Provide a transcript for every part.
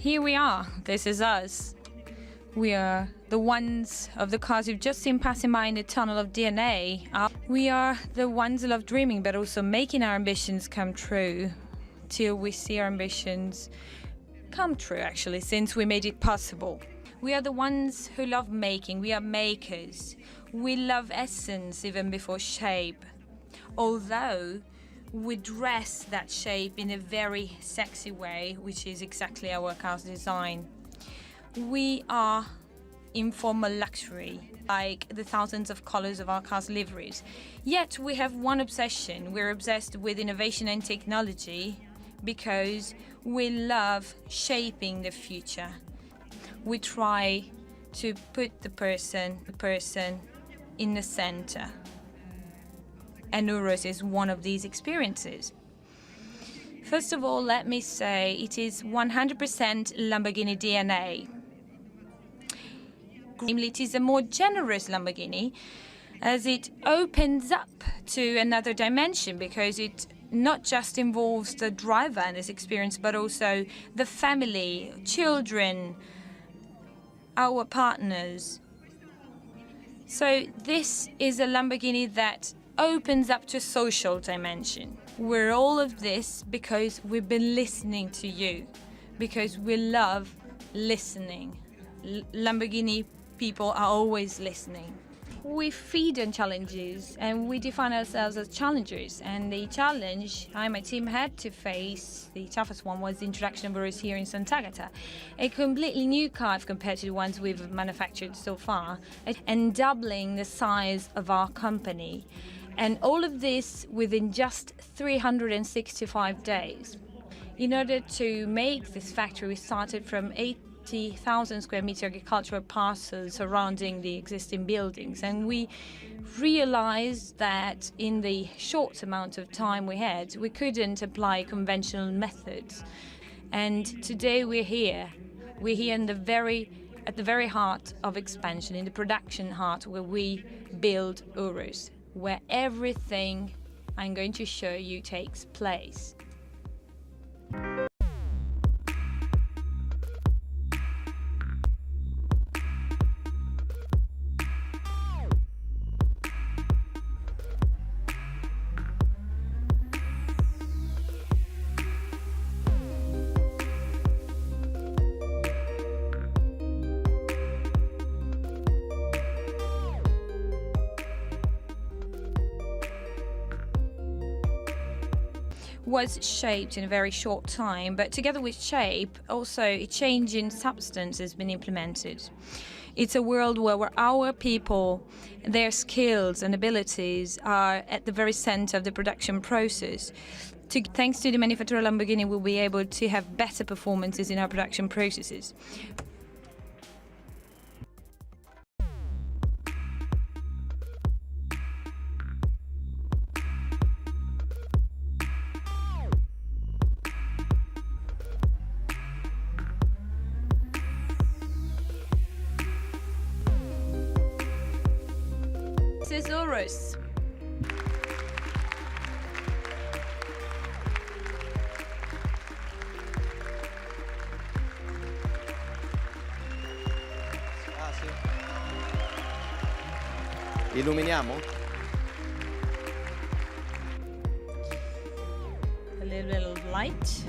Here we are. This is us. We are the ones of the cars you've just seen passing by in the tunnel of DNA. We are the ones who love dreaming, but also making our ambitions come true. Till we see our ambitions come true, actually, since we made it possible. We are the ones who love making. We are makers. We love essence even before shape. Although we dress that shape in a very sexy way, which is exactly our car's design. We are informal luxury, like the thousands of colors of our car's liveries. Yet we have one obsession. We're obsessed with innovation and technology because we love shaping the future. We try to put the person in the center. And Urus is one of these experiences. First of all, let me say it is 100% Lamborghini DNA. Namely, it is a more generous Lamborghini as it opens up to another dimension because it not just involves the driver and his experience, but also the family, children, our partners. So this is a Lamborghini that opens up to a social dimension. We're all of this because we've been listening to you, because we love listening. Lamborghini people are always listening. We feed on challenges and we define ourselves as challengers. And the challenge I and my team had to face, the toughest one, was the introduction of Urus here in Sant'Agata. A completely new car compared to the ones we've manufactured so far, and doubling the size of our company. And all of this within just 365 days. In order to make this factory, we started from 80,000 square meter agricultural parcels surrounding the existing buildings. And we realized that in the short amount of time we had, we couldn't apply conventional methods. And today we're here. We're here at the very heart of expansion, in the production heart where we build Urus, where everything I'm going to show you takes place. Was shaped in a very short time, but together with shape, also a change in substance has been implemented. It's a world where our people, their skills and abilities are at the very center of the production process. Thanks to the manufacturer Lamborghini, we'll be able to have better performances in our production processes. This is Urus. Illuminiamo? A little bit of light.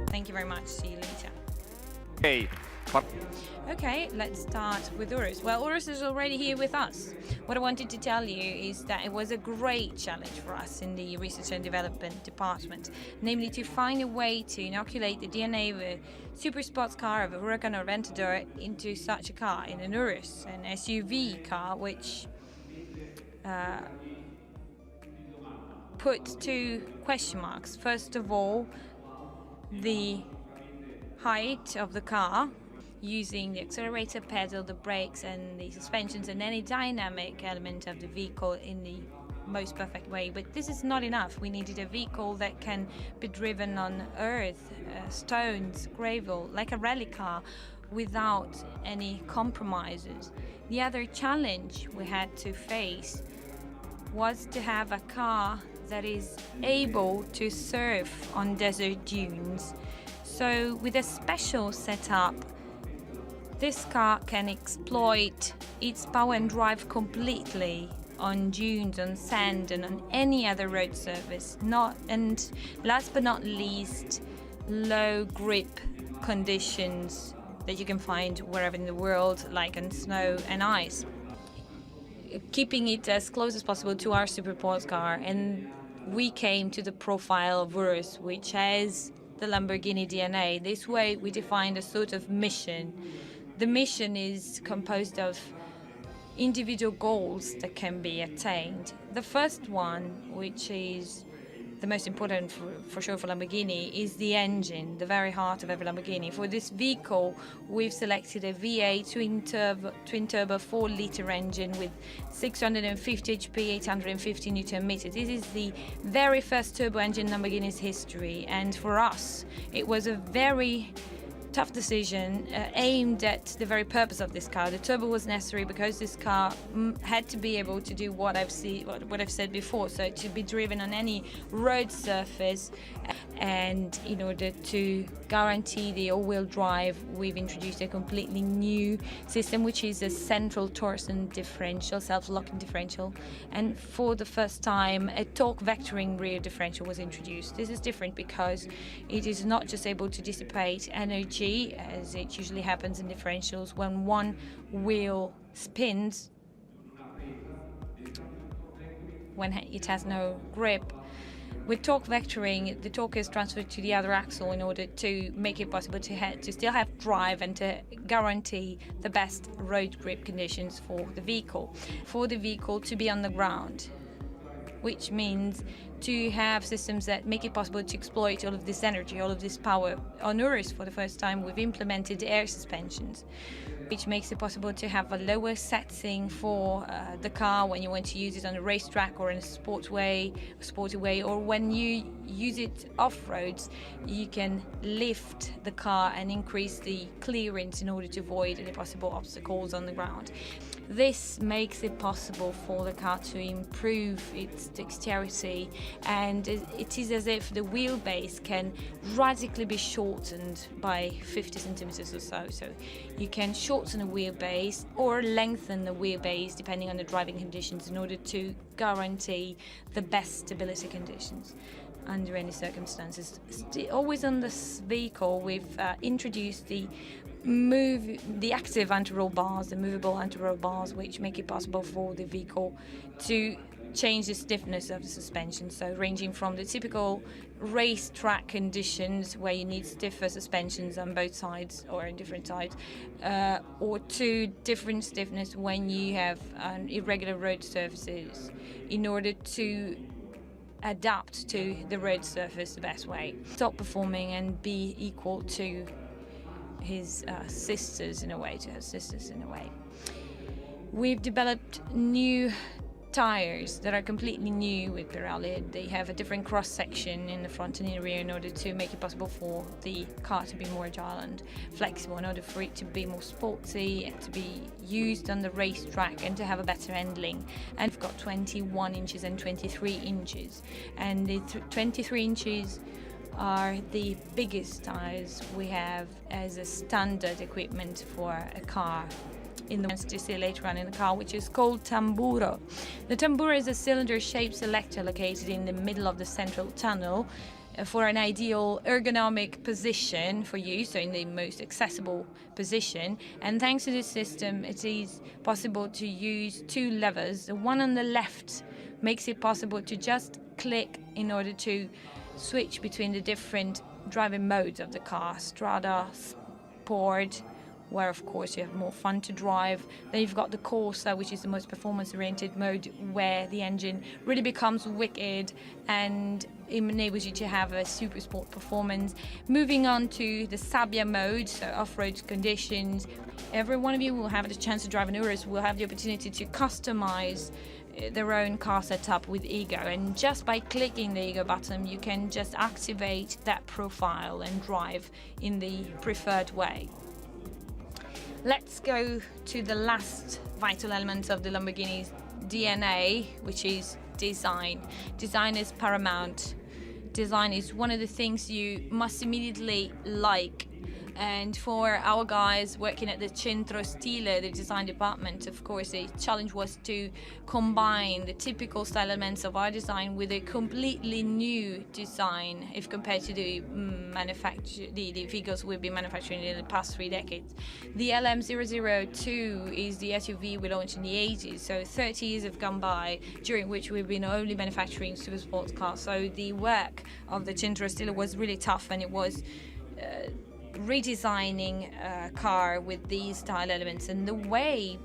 Thank you very much. See you later. Hey. Okay, let's start with Urus. Well, Urus is already here with us. What I wanted to tell you is that it was a great challenge for us in the research and development department, namely to find a way to inoculate the DNA of a super sports car, of a Huracan or Aventador, into such a car, in an Urus, an SUV car, which put two question marks. First of all, the height of the car, using the accelerator pedal, the brakes and the suspensions and any dynamic element of the vehicle in the most perfect way. But this is not enough. We needed a vehicle that can be driven on earth, stones, gravel, like a rally car, without any compromises. The other challenge we had to face was to have a car that is able to surf on desert dunes. So with a special setup, this car can exploit its power and drive completely on dunes, on sand, and on any other road surface. And last but not least, low grip conditions that you can find wherever in the world, like on snow and ice. Keeping it as close as possible to our super sports car, and we came to the profile of Urus, which has the Lamborghini DNA. This way we defined a sort of mission. The mission is composed of individual goals that can be attained. The first one, which is the most important for sure for Lamborghini, is the engine, the very heart of every Lamborghini. For this vehicle, we've selected a V8 twin-turbo 4-liter engine with 650 HP, 850 Newton meters. This is the very first turbo engine in Lamborghini's history, and for us, it was a very tough decision aimed at the very purpose of this car. The turbo was necessary because this car had to be able to do what I've said before, so to be driven on any road surface. And in order to guarantee the all-wheel drive, we've introduced a completely new system, which is a central torsion differential, self-locking differential. And for the first time, a torque vectoring rear differential was introduced. This is different because it is not just able to dissipate energy, as it usually happens in differentials when one wheel spins, when it has no grip. With torque vectoring, the torque is transferred to the other axle in order to make it possible to still have drive and to guarantee the best road grip conditions for the vehicle to be on the ground, which means to have systems that make it possible to exploit all of this energy, all of this power. On Urus, for the first time, we've implemented air suspensions, which makes it possible to have a lower setting for the car when you want to use it on a racetrack or in a sporty way, or when you use it off-roads, you can lift the car and increase the clearance in order to avoid any possible obstacles on the ground. This makes it possible for the car to improve its dexterity, and it is as if the wheelbase can radically be shortened by 50 centimeters or so. So you can shorten a wheelbase or lengthen the wheelbase depending on the driving conditions in order to guarantee the best stability conditions under any circumstances. Always on this vehicle, we've introduced the active anti-roll bars, the movable anti-roll bars, which make it possible for the vehicle to change the stiffness of the suspension. So ranging from the typical racetrack conditions where you need stiffer suspensions on both sides or on different sides, or to different stiffness when you have irregular road surfaces, in order to adapt to the road surface the best way, stop performing and be equal to his sisters in a way, We've developed new tires that are completely new with Pirelli. They have a different cross section in the front and in the rear in order to make it possible for the car to be more agile and flexible, in order for it to be more sporty and to be used on the racetrack and to have a better handling. And we've got 21 inches and 23 inches, and the 23 inches are the biggest tires we have as a standard equipment for a car in the ones to see later on in the car, which is called tamburo. The tamburo is a cylinder-shaped selector located in the middle of the central tunnel for an ideal ergonomic position for you, so in the most accessible position. And thanks to this system, it is possible to use two levers. The one on the left makes it possible to just click in order to switch between the different driving modes of the car: Strada, Sport, where of course you have more fun to drive. Then you've got the Corsa, which is the most performance-oriented mode, where the engine really becomes wicked and enables you to have a super sport performance. Moving on to the Sabbia mode, so off-road conditions. Every one of you will have the chance to drive an Urus, will have the opportunity to customize their own car setup with Ego, and just by clicking the Ego button you can just activate that profile and drive in the preferred way. Let's go to the last vital element of the Lamborghini's DNA, which is design. Design is paramount. Design is one of the things you must immediately like. And for our guys working at the Centro Stile, the design department, of course, the challenge was to combine the typical style elements of our design with a completely new design if compared to the vehicles we've been manufacturing in the past 3 decades. The LM002 is the SUV we launched in the 80s, so 30 years have gone by, during which we've been only manufacturing super sports cars. So the work of the Centro Stile was really tough, and it was redesigning a car with these style elements. And the way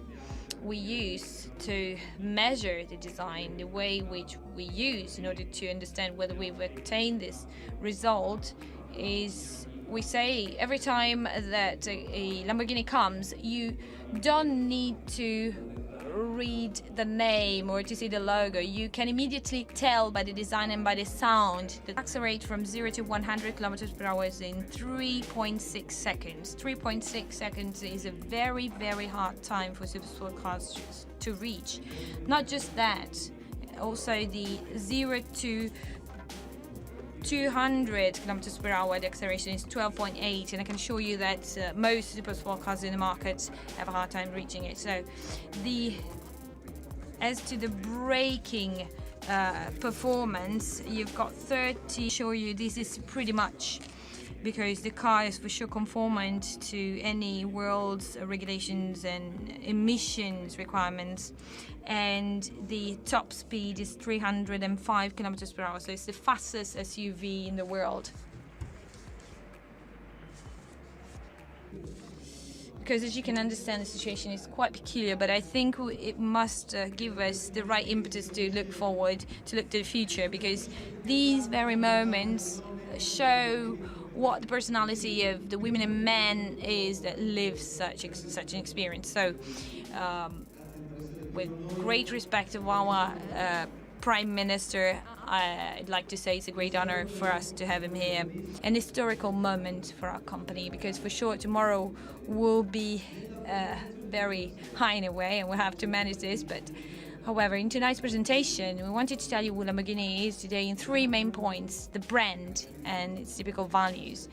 we use to measure the design, the way which we use in order to understand whether we've attained this result, is we say every time that a Lamborghini comes, you don't need to read the name or to see the logo. You can immediately tell by the design and by the sound that accelerate from 0 to 100 kilometers per hour in 3.6 seconds. 3.6 seconds is a very, very hard time for super sport cars to reach. Not just that, also the 0 to 200 kilometers per hour, the acceleration is 12.8, and I can assure you that most super sport cars in the market have a hard time reaching it. So, as to the braking performance, you've got 30. Show you this is pretty much because the car is for sure conformant to any world's regulations and emissions requirements, and the top speed is 305 kilometers per hour, so it's the fastest SUV in the world. Because as you can understand, the situation is quite peculiar, but I think it must give us the right impetus to look forward, to look to the future, because these very moments show what the personality of the women and men is that live such an experience. So, with great respect of our Prime Minister, I'd like to say it's a great honor for us to have him here. An historical moment for our company, because for sure tomorrow will be very high in a way, and we'll have to manage this. But however, in tonight's presentation, we wanted to tell you what Lamborghini is today in 3 main points: the brand and its typical values.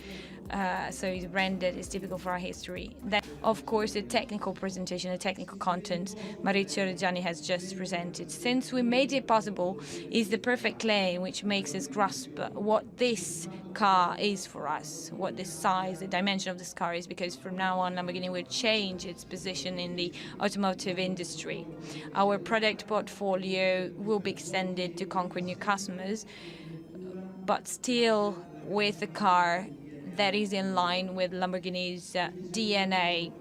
So it's a brand that is typical for our history. Then, of course, the technical presentation, the technical content Maurizio Reggiani has just presented. Since we made it possible, is the perfect claim which makes us grasp what this car is for us, what the size, the dimension of this car is, because from now on Lamborghini will change its position in the automotive industry. Our product portfolio will be extended to conquer new customers, but still with a car that is in line with Lamborghini's DNA.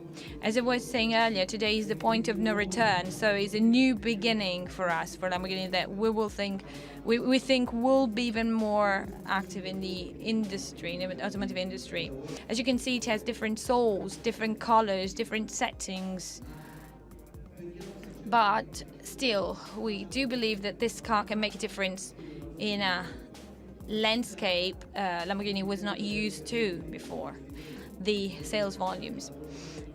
As I was saying earlier, today is the point of no return, so it's a new beginning for us, for Lamborghini, that we think will be even more active in the industry, in the automotive industry. As you can see, it has different soles, different colors, different settings, but still, we do believe that this car can make a difference in a landscape Lamborghini was not used to before, the sales volumes.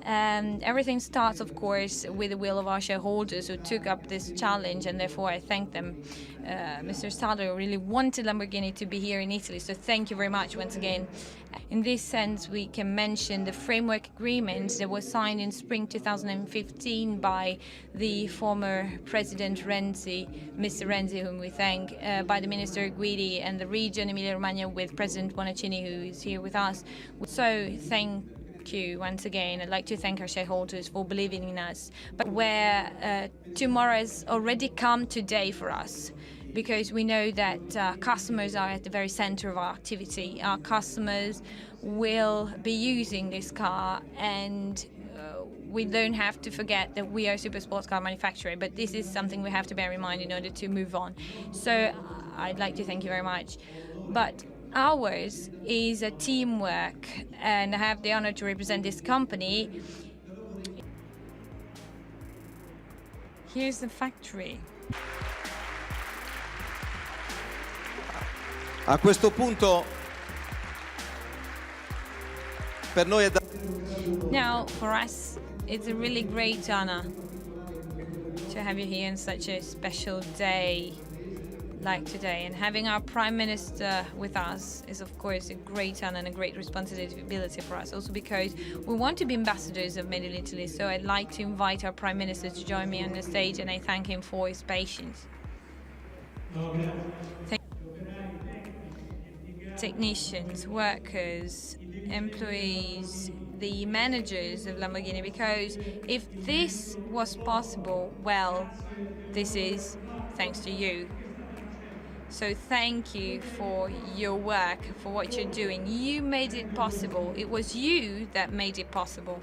Everything starts, of course, with the will of our shareholders who took up this challenge, and therefore I thank them. Mr. Staller really wanted Lamborghini to be here in Italy, so thank you very much once again. In this sense, we can mention the framework agreement that was signed in spring 2015 by the former President Renzi, Mr. Renzi, whom we thank, by the Minister Guidi, and the region Emilia-Romagna with President Bonaccini, who is here with us. So thank you once again. I'd like to thank our shareholders for believing in us, but where tomorrow has already come today for us, because we know that customers are at the very center of our activity. Our customers will be using this car, and we don't have to forget that we are a super sports car manufacturer, but this is something we have to bear in mind in order to move on. So I'd like to thank you very much. But ours is a teamwork, and I have the honor to represent this company. Here's the factory. A questo punto per noi è Now, for us, it's a really great honor to have you here on such a special day like today. And having our Prime Minister with us is, of course, a great honor and a great responsibility for us. Also because we want to be ambassadors of Made in Italy, so I'd like to invite our Prime Minister to join me on the stage, and I thank him for his patience. Technicians, workers, employees, the managers of Lamborghini, because if this was possible, well, this is thanks to you. So thank you for your work, for what you're doing. You made it possible. It was you that made it possible.